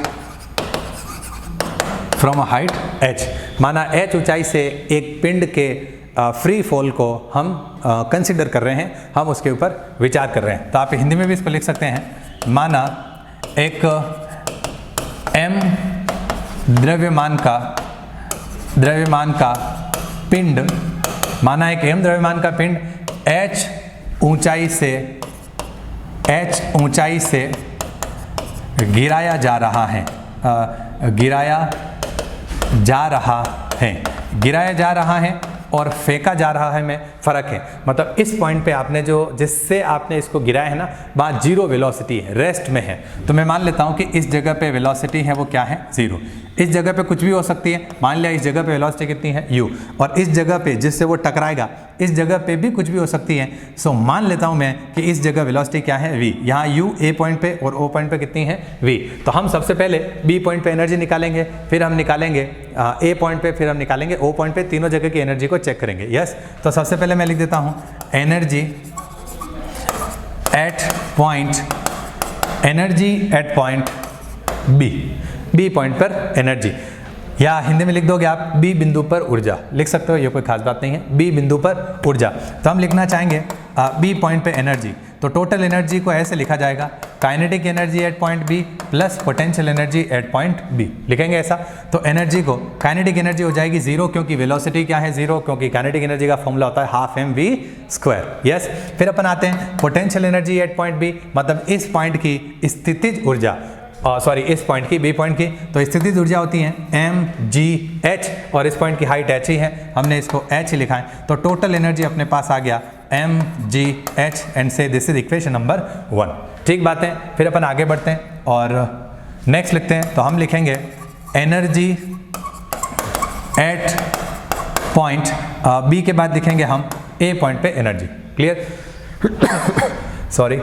[SPEAKER 1] h। माना h ऊंचाई से एक पिंड के फ्री फॉल को हम कंसिडर कर रहे हैं, हम उसके ऊपर विचार कर रहे हैं। तो आप हिंदी में भी इसको लिख सकते हैं, माना एक m द्रव्यमान का पिंड, माना एक m द्रव्यमान का पिंड h ऊंचाई से गिराया जा रहा है और फेंका जा रहा है में फ़र्क है। मतलब इस पॉइंट पे आपने जिससे आपने इसको गिराया है ना, वहाँ जीरो वेलोसिटी है, रेस्ट में है। तो मैं मान लेता हूँ कि इस जगह पे वेलोसिटी है वो क्या है, जीरो। इस जगह पे कुछ भी हो सकती है, मान लिया इस जगह पे वेलोसिटी कितनी है, u, और इस जगह पे जिससे वो टकराएगा इस जगह पे भी कुछ भी हो सकती है। सो मान लेता हूँ मैं कि इस जगह वेलोसिटी क्या है, v। यहाँ u a पॉइंट पे और o पॉइंट पे कितनी है, v। तो हम सबसे पहले b पॉइंट पे एनर्जी निकालेंगे, फिर हम निकालेंगे a पॉइंट पे, फिर हम निकालेंगे o पॉइंट पे, तीनों जगह की एनर्जी को चेक करेंगे। यस, तो सबसे पहले मैं लिख देता हूँ energy at point b point पर एनर्जी, या हिंदी में लिख दोगे आप b बिंदु पर ऊर्जा, लिख सकते हो, ये कोई खास बात नहीं है, b बिंदु पर ऊर्जा। तो हम लिखना चाहेंगे b पॉइंट पे एनर्जी, तो टोटल एनर्जी को ऐसे लिखा जाएगा, kinetic energy at point B plus potential energy at point B, लिखेंगे ऐसा। तो एनर्जी को, काइनेटिक एनर्जी हो जाएगी जीरो, क्योंकि वेलोसिटी क्या है, जीरो, क्योंकि काइनेटिक एनर्जी का फॉर्मूला होता है हाफ mv²। यस, फिर अपन आते हैं potential energy at point B, मतलब इस पॉइंट की स्थितिज ऊर्जा, इस पॉइंट की, b पॉइंट की, तो स्थितिज ऊर्जा होती है mgh, और इस पॉइंट की हाइट h ही है, हमने इसको h ही लिखा है। तो टोटल एनर्जी अपने पास आ गया mgh, एंड से दिस इज इक्वेशन नंबर 1। ठीक बात है, फिर अपन आगे बढ़ते हैं और नेक्स्ट लिखते हैं। तो हम लिखेंगे एनर्जी एट पॉइंट B के बाद लिखेंगे हम A पॉइंट पे एनर्जी। क्लियर? सॉरी।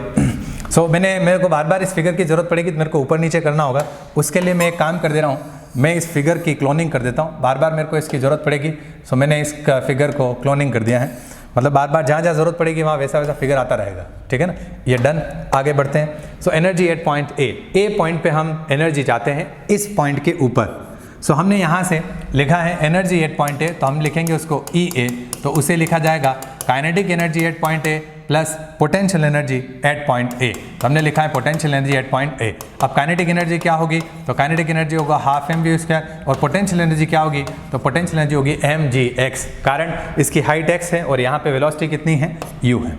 [SPEAKER 1] सो मेरे को बार बार इस फिगर की ज़रूरत पड़ेगी तो मेरे को ऊपर नीचे करना होगा, उसके लिए मैं एक काम कर दे रहा हूँ, मैं इस फिगर की क्लोनिंग कर देता हूँ, बार बार मेरे को इसकी ज़रूरत पड़ेगी। सो मैंने इस फिगर को क्लोनिंग कर दिया है। मतलब बार बार जहाँ जहाँ जरूरत पड़ेगी वहाँ वैसा वैसा फिगर आता रहेगा, ठीक है ना। ये डन, आगे बढ़ते हैं। So energy at point A point पे हम एनर्जी चाहते हैं इस पॉइंट के ऊपर। सो हमने यहाँ से लिखा है एनर्जी एट पॉइंट ए, तो हम लिखेंगे उसको ई ए, तो उसे लिखा जाएगा kinetic energy at point A plus potential energy at point ए। तो हमने लिखा है पोटेंशियल एनर्जी एट पॉइंट ए। अब काइनेटिक एनर्जी क्या होगी, तो काइनेटिक एनर्जी होगा हाफ एम वी स्क्वायर, और पोटेंशियल एनर्जी क्या होगी, तो पोटेंशियल एनर्जी होगी एम जी एक्स, कारण इसकी हाइट एक्स है और यहाँ पे वेलोसिटी कितनी है, यू है।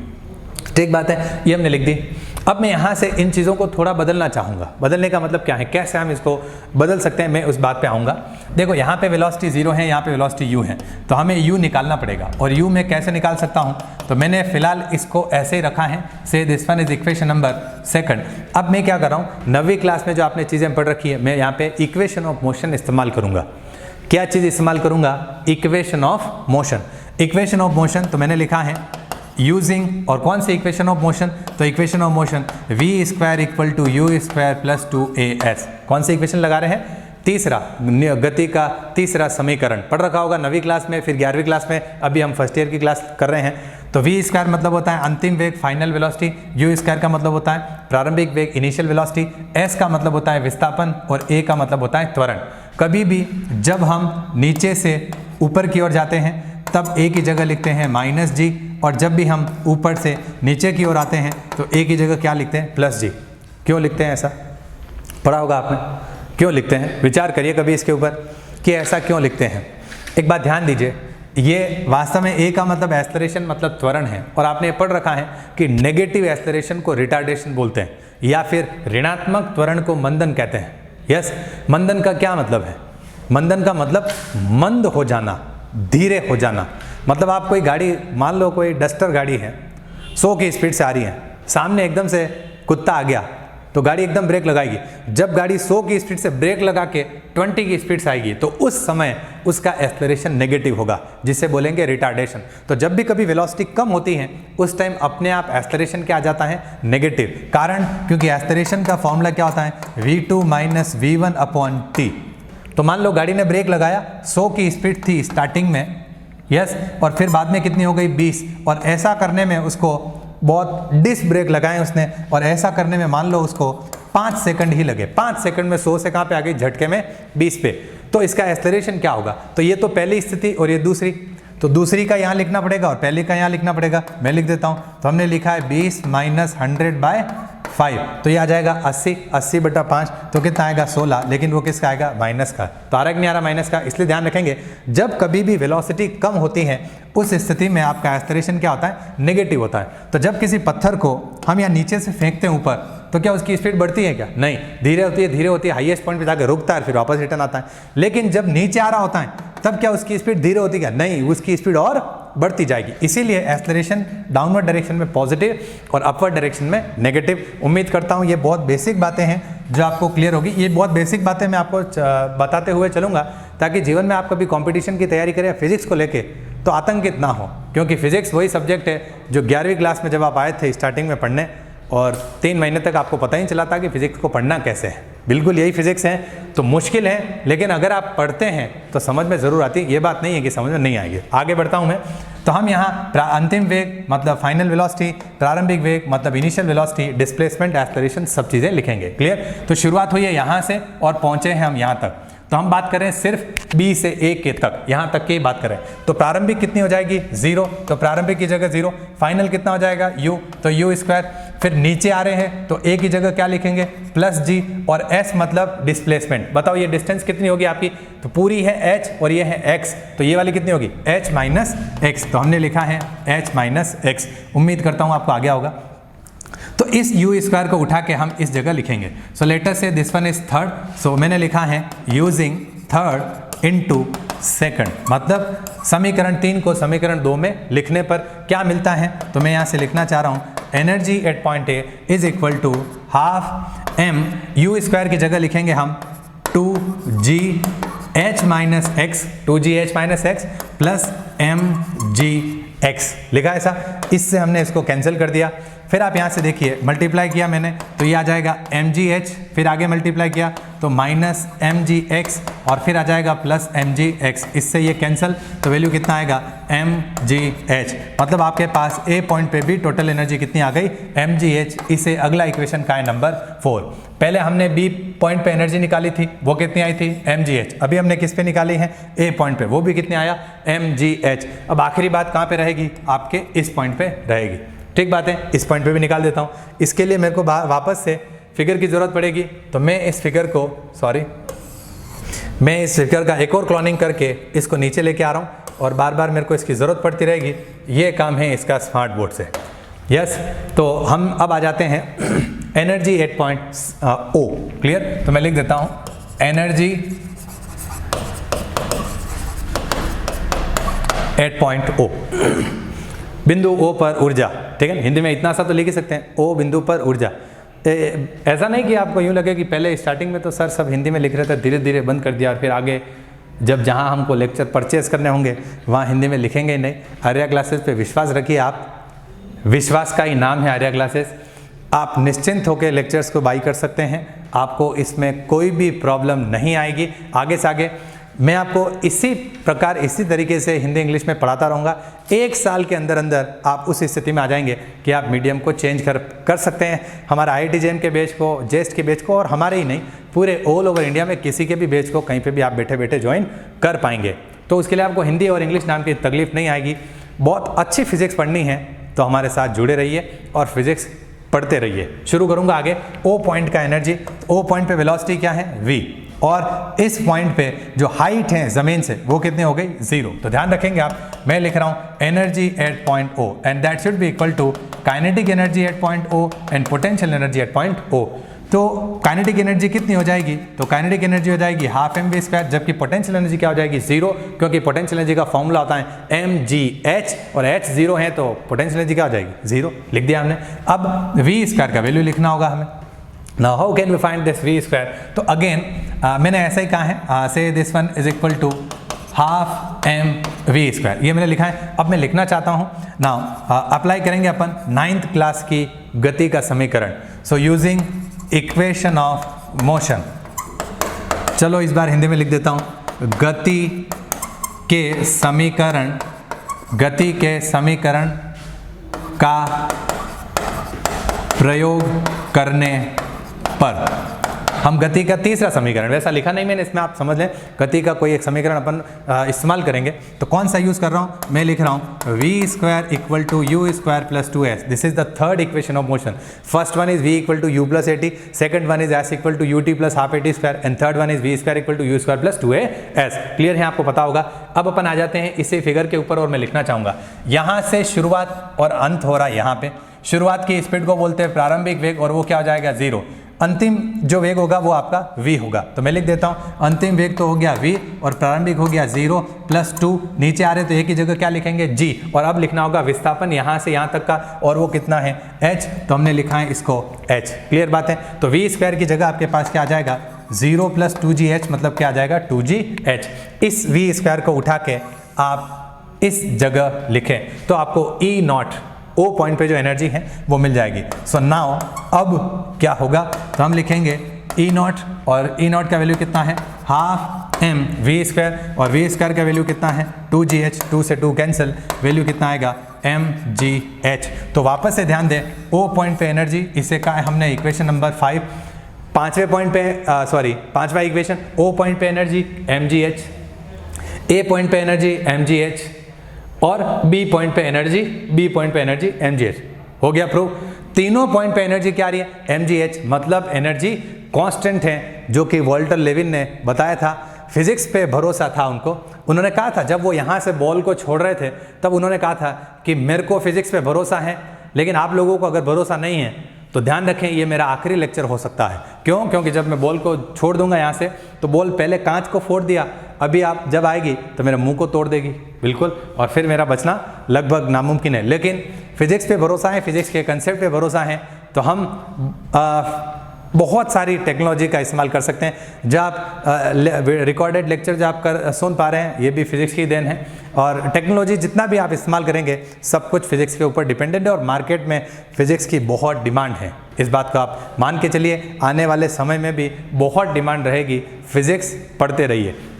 [SPEAKER 1] ठीक बात है, ये हमने लिख दी। अब मैं यहाँ से इन चीज़ों को थोड़ा बदलना चाहूँगा। बदलने का मतलब क्या है, कैसे हम इसको बदल सकते हैं, मैं उस बात पे आऊँगा। देखो यहाँ पे वेलोसिटी 0 है, यहाँ पे वेलोसिटी u है, तो हमें u निकालना पड़ेगा। और u मैं कैसे निकाल सकता हूँ, तो मैंने फिलहाल इसको ऐसे ही रखा है, say this one is equation number second. अब मैं क्या कर रहा हूँ, 9वीं क्लास में जो आपने चीज़ें पढ़ रखी है, मैं यहाँ पे इक्वेशन ऑफ मोशन इस्तेमाल करूँगा। क्या चीज़ इस्तेमाल करूँगा, equation of motion. Equation of motion तो मैंने लिखा है यूजिंग, और कौन सी इक्वेशन ऑफ मोशन, तो equation of motion V square equal to U square plus 2as। कौन सी इक्वेशन लगा रहे हैं, तीसरा, गति का तीसरा समीकरण पढ़ रखा होगा 9वीं क्लास में, फिर 11वीं क्लास में, अभी हम फर्स्ट ईयर की क्लास कर रहे हैं। तो वी स्क्वायर मतलब होता है अंतिम वेग फाइनल वेलोसिटी, यू स्क्वायर का मतलब होता है प्रारंभिक वेग इनिशियल वेलोसिटी, एस का मतलब होता है विस्थापन, और ए का मतलब होता है त्वरण। कभी भी जब हम नीचे से ऊपर की ओर जाते हैं तब ए की जगह लिखते हैं माइनस जी, और जब भी हम ऊपर से नीचे की ओर आते हैं तो ए की जगह क्या लिखते हैं, प्लस जी। क्यों लिखते हैं ऐसा, पढ़ा होगा आपने, क्यों लिखते हैं, विचार करिए कभी इसके ऊपर कि ऐसा क्यों लिखते हैं। एक बात ध्यान दीजिए, ये वास्तव में ए का मतलब एक्सेलरेशन मतलब त्वरण है, और आपने पढ़ रखा है कि नेगेटिव एक्सेलरेशन को रिटार्डेशन बोलते हैं, या फिर ऋणात्मक त्वरण को मंदन कहते हैं। यस, मंदन का क्या मतलब है, मंदन का मतलब मंद हो जाना, धीरे हो जाना। मतलब आप कोई गाड़ी, मान लो कोई डस्टर गाड़ी है, 100 की स्पीड से आ रही है, सामने एकदम से कुत्ता आ गया तो गाड़ी एकदम ब्रेक लगाएगी। जब गाड़ी 100 की स्पीड से ब्रेक लगा के 20 की स्पीड से आएगी तो उस समय उसका एक्सेलरेशन नेगेटिव होगा, जिसे बोलेंगे रिटार्डेशन। तो जब भी कभी वेलोसिटी कम होती है उस टाइम अपने आप एक्सेलरेशन क्या आ जाता है, नेगेटिव। कारण क्योंकि एक्सेलरेशन का फॉर्मूला क्या होता है, v2 माइनस v1/t। तो मान लो गाड़ी ने ब्रेक लगाया, 100 की स्पीड थी स्टार्टिंग में, यस, और फिर बाद में कितनी हो गई, 20, और ऐसा करने में उसको बहुत डिस्क ब्रेक लगाए उसने, और ऐसा करने में मान लो उसको 5 सेकंड ही लगे। 5 सेकंड में 100 से कहाँ पे आ गई, झटके में 20 पे। तो इसका एक्सेलरेशन क्या होगा, तो ये तो पहली स्थिति और ये दूसरी, तो दूसरी का यहाँ लिखना पड़ेगा और पहली का यहाँ लिखना पड़ेगा। मैं लिख देता हूँ, तो हमने लिखा है 20 माइनस 100/5, तो ये आ जाएगा 80/5, तो कितना आएगा 16, लेकिन वो किसका आएगा, माइनस का। तो आ रहा है कि नहीं आ रहा माइनस का, इसलिए ध्यान रखेंगे जब कभी भी वेलोसिटी कम होती है उस स्थिति में आपका एक्सेलरेशन क्या होता है, नेगेटिव होता है। तो जब किसी पत्थर को हम यहाँ नीचे से फेंकते हैं ऊपर, तो क्या उसकी स्पीड बढ़ती है क्या, नहीं, धीरे होती है, हाईएस्ट पॉइंट पे जाकर रुकता है, फिर वापस रिटर्न आता है। लेकिन जब नीचे आ रहा होता है तब क्या उसकी स्पीड धीरे होती है, नहीं, उसकी स्पीड और बढ़ती जाएगी। इसीलिए एक्सेलरेशन डाउनवर्ड डायरेक्शन में पॉजिटिव और अपवर्ड डायरेक्शन में नेगेटिव। उम्मीद करता हूँ ये बहुत बेसिक बातें हैं जो आपको क्लियर होगी। ये बहुत बेसिक बातें मैं आपको बताते हुए चलूँगा ताकि जीवन में आप कभी कंपटीशन की तैयारी करें फिजिक्स को लेके तो आतंकित ना हो, क्योंकि फिजिक्स वही सब्जेक्ट है जो 11वीं क्लास में जब आप आए थे स्टार्टिंग में पढ़ने, और 3 महीने तक आपको पता ही चला था कि फिजिक्स को पढ़ना कैसे है। बिल्कुल यही फिजिक्स है, तो मुश्किल है, लेकिन अगर आप पढ़ते हैं तो समझ में ज़रूर आती है। ये बात नहीं है कि समझ में नहीं आएगी। आगे बढ़ता हूँ मैं, तो हम यहाँ अंतिम वेग मतलब फाइनल वेलोसिटी, प्रारंभिक वेग मतलब इनिशियल वेलोसिटी, डिस्प्लेसमेंट, एक्सेलरेशन, सब चीज़ें लिखेंगे। क्लियर, तो शुरुआत हुई है यहाँ से और पहुँचे हैं हम यहाँ तक। तो हम बात करें सिर्फ B से A के तक, यहाँ तक की बात करें तो प्रारंभिक कितनी हो जाएगी, 0, तो प्रारंभिक की जगह 0, फाइनल कितना हो जाएगा U, तो U स्क्वायर। फिर नीचे आ रहे हैं तो A की जगह क्या लिखेंगे, प्लस G, और S मतलब डिस्प्लेसमेंट। बताओ ये डिस्टेंस कितनी होगी आपकी, तो पूरी है H और ये है X, तो ये वाली कितनी होगी, H माइनस X, तो हमने लिखा है H माइनस X। उम्मीद करता हूँ आपको आ गया होगा। तो इस u स्क्वायर को उठा के हम इस जगह लिखेंगे। सो लेट अस से दिस वन इज थर्ड, सो मैंने लिखा है यूजिंग थर्ड इनटू सेकंड, मतलब समीकरण 3 को समीकरण 2 में लिखने पर क्या मिलता है, तो मैं यहाँ से लिखना चाह रहा हूँ energy at point A is equal to half m, u square की जगह लिखेंगे हम 2g h minus X, 2g h minus X plus mg x, लिखा ऐसा। इससे हमने इसको कैंसिल कर दिया, फिर आप यहाँ से देखिए मल्टीप्लाई किया मैंने तो ये आ जाएगा mgh, फिर आगे मल्टीप्लाई किया तो माइनस mgx और फिर आ जाएगा प्लस mgx, इससे ये कैंसिल तो वैल्यू कितना आएगा mgh। मतलब आपके पास ए पॉइंट पे भी टोटल एनर्जी कितनी आ गई mgh। इसे अगला इक्वेशन का है नंबर 4। पहले हमने बी पॉइंट पे एनर्जी निकाली थी, वो कितनी आई थी mgh। अभी हमने किस पे निकाली है ए पॉइंट पे, वो भी कितने आया mgh। अब आखिरी बात कहाँ पे रहेगी, आपके इस पॉइंट पे रहेगी। ठीक बात है, इस पॉइंट पे भी निकाल देता हूँ। इसके लिए मेरे को वापस से फिगर की ज़रूरत पड़ेगी, तो मैं इस फिगर का एक और क्लोनिंग करके इसको नीचे लेके आ रहा हूँ और बार बार मेरे को इसकी ज़रूरत पड़ती रहेगी। ये काम है इसका स्मार्ट बोर्ड से। यस, तो हम अब आ जाते हैं energy at point O. Clear, तो मैं लिख देता हूँ एनर्जी एट पॉइंट ओ, बिंदु ओ पर ऊर्जा। ठीक है, हिंदी में इतना सा तो लिख ही सकते हैं, ओ बिंदु पर ऊर्जा। ऐसा नहीं कि आपको यूँ लगे कि पहले स्टार्टिंग में तो सर सब हिंदी में लिख रहे थे, धीरे धीरे बंद कर दिया और फिर आगे जब जहाँ हमको लेक्चर परचेस करने होंगे वहाँ हिंदी में लिखेंगे ही नहीं। आर्या क्लासेस पे विश्वास रखिए आप, विश्वास का ही नाम है आर्या क्लासेस। आप निश्चिंत होकर लेक्चर्स को बाई कर सकते हैं, आपको इसमें कोई भी प्रॉब्लम नहीं आएगी। आगे से आगे मैं आपको इसी प्रकार इसी तरीके से हिंदी इंग्लिश में पढ़ाता रहूँगा। 1 साल के अंदर अंदर आप उस स्थिति में आ जाएंगे कि आप मीडियम को चेंज कर सकते हैं। हमारा IIT JEM के बैच को, जेस्ट के बैच को, और हमारे ही नहीं पूरे ऑल ओवर इंडिया में किसी के भी बैच को कहीं पे भी आप बैठे बैठे ज्वाइन कर पाएंगे। तो उसके लिए आपको हिंदी और इंग्लिश नाम की तकलीफ नहीं आएगी। बहुत अच्छी फिजिक्स पढ़नी है तो हमारे साथ जुड़े रहिए और फिजिक्स पढ़ते रहिए। शुरू करूँगा आगे ओ पॉइंट का एनर्जी। ओ पॉइंट पे वेलोसिटी क्या है v, और इस पॉइंट पे जो हाइट है ज़मीन से वो कितने हो गई 0। तो ध्यान रखेंगे आप, मैं लिख रहा हूँ energy at point O and that should be equal to kinetic energy at point O and potential energy at point O. तो काइनेटिक एनर्जी कितनी हो जाएगी, तो काइनेटिक एनर्जी हो जाएगी हाफ mv², जबकि पोटेंशियल एनर्जी क्या हो जाएगी 0, क्योंकि पोटेंशियल एनर्जी का फॉर्मूला होता है mgh और h 0 है तो पोटेंशियल एनर्जी क्या हो जाएगी 0। लिख दिया हमने। अब v² का वैल्यू लिखना होगा हमें। Now how can we find this v²? तो अगेन मैंने ऐसा ही कहा है, say this one is equal to half mv², ये मैंने लिखा है। अब मैं लिखना चाहता हूँ, नाउ अप्लाई करेंगे अपन 9th क्लास की गति का समीकरण। So using equation of motion, चलो इस बार हिंदी में लिख देता हूँ गति के समीकरण का प्रयोग करने पर हम गति का तीसरा समीकरण, वैसा लिखा नहीं मैंने इसमें, आप समझ लें गति का कोई एक समीकरण अपन इस्तेमाल करेंगे। तो कौन सा यूज़ कर रहा हूँ, मैं लिख रहा हूँ v² equal to u² plus 2s। This is the third equation of motion. First one is v equal to u plus 80, second one is s equal to ut plus half 80² and third one is v² equal to u² plus 2as। Clear है, आपको पता होगा। अब अपन आ जाते हैं इसी figure के ऊपर और मैं लिखना चाहूँगा यहाँ से शुरुआत और अंत हो रहा है। यहाँ पे शुरुआत की स्पीड को बोलते हैं प्रारंभिक वेग और वो क्या हो जाएगा 0। अंतिम जो वेग होगा वो आपका v होगा। तो मैं लिख देता हूँ अंतिम वेग तो हो गया v और प्रारंभिक हो गया 0 प्लस 2, नीचे आ रहे तो एक ही जगह क्या लिखेंगे g, और अब लिखना होगा विस्थापन यहाँ से यहाँ तक का, और वो कितना है h, तो हमने लिखा है इसको h। क्लियर बात है। तो v² की जगह आपके पास क्या आ जाएगा 0 प्लस 2gh, मतलब क्या आ जाएगा 2gh। इस v² को उठा के आप इस जगह लिखें तो आपको E0 ओ पॉइंट पे जो एनर्जी है वो मिल जाएगी। सो नाउ अब क्या होगा, तो हम लिखेंगे E0, और E0 का वैल्यू कितना है हाफ mv², और v² का वैल्यू कितना है 2gh, 2 से 2 कैंसिल, वैल्यू कितना आएगा mgh। तो वापस से ध्यान दें ओ पॉइंट पे एनर्जी, इसे कहा है हमने इक्वेशन नंबर 5। पांचवा इक्वेशन ओ पॉइंट पे एनर्जी mgh, ए पॉइंट पे एनर्जी mgh और बी पॉइंट पे एनर्जी mgh। हो गया प्रूव। तीनों पॉइंट पे एनर्जी क्या आ रही है mgh, मतलब एनर्जी कांस्टेंट है, जो कि वॉल्टर लेविन ने बताया था। फिजिक्स पे भरोसा था उनको, उन्होंने कहा था जब वो यहाँ से बॉल को छोड़ रहे थे तब उन्होंने कहा था कि मेरे को फिजिक्स पे भरोसा है, लेकिन आप लोगों को अगर भरोसा नहीं है तो ध्यान रखें ये मेरा आखिरी लेक्चर हो सकता है। क्यों? क्योंकि जब मैं बॉल को छोड़ दूंगा यहाँ से तो बॉल पहले कांच को फोड़ दिया, अभी आप जब आएगी तो मेरे मुंह को तोड़ देगी बिल्कुल, और फिर मेरा बचना लगभग नामुमकिन है। लेकिन फिजिक्स पे भरोसा है, फिजिक्स के कंसेप्ट पे भरोसा है, तो हम बहुत सारी टेक्नोलॉजी का इस्तेमाल कर सकते हैं। जो आप रिकॉर्डेड लेक्चर जो आप सुन पा रहे हैं, ये भी फिजिक्स की देन है। और टेक्नोलॉजी जितना भी आप इस्तेमाल करेंगे सब कुछ फिजिक्स के ऊपर डिपेंडेंट है, और मार्केट में फिजिक्स की बहुत डिमांड है। इस बात को आप मान के चलिए, आने वाले समय में भी बहुत डिमांड रहेगी। फिजिक्स पढ़ते रहिए।